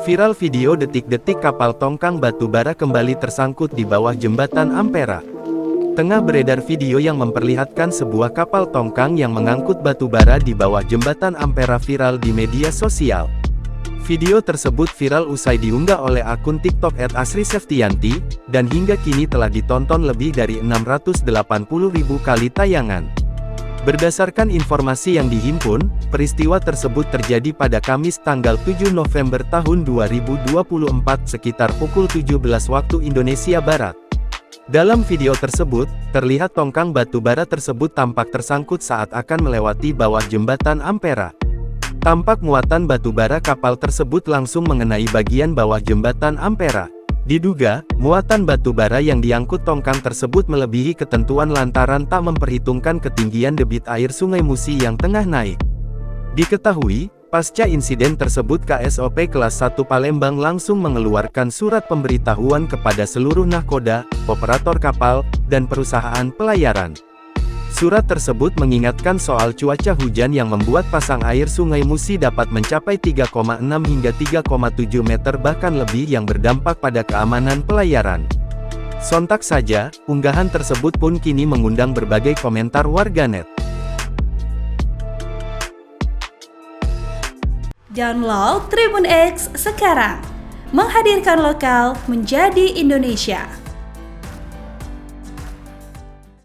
Viral video detik-detik kapal tongkang batu bara kembali tersangkut di bawah jembatan Ampera. Tengah beredar video yang memperlihatkan sebuah kapal tongkang yang mengangkut batu bara di bawah jembatan Ampera viral di media sosial. Video tersebut viral usai diunggah oleh akun TikTok @asriseftianti, dan hingga kini telah ditonton lebih dari 680.000 kali tayangan. Berdasarkan informasi yang dihimpun, peristiwa tersebut terjadi pada Kamis tanggal 7 November tahun 2024 sekitar pukul 17 waktu Indonesia Barat. Dalam video tersebut, terlihat tongkang batu bara tersebut tampak tersangkut saat akan melewati bawah jembatan Ampera. Tampak muatan batu bara kapal tersebut langsung mengenai bagian bawah jembatan Ampera. Diduga, muatan batu bara yang diangkut tongkang tersebut melebihi ketentuan lantaran tak memperhitungkan ketinggian debit air Sungai Musi yang tengah naik. Diketahui, pasca insiden tersebut KSOP kelas 1 Palembang langsung mengeluarkan surat pemberitahuan kepada seluruh nahkoda, operator kapal, dan perusahaan pelayaran. Surat tersebut mengingatkan soal cuaca hujan yang membuat pasang air Sungai Musi dapat mencapai 3,6 hingga 3,7 meter bahkan lebih yang berdampak pada keamanan pelayaran. Sontak saja, unggahan tersebut pun kini mengundang berbagai komentar warganet. Download Tribun X sekarang, menghadirkan lokal menjadi Indonesia.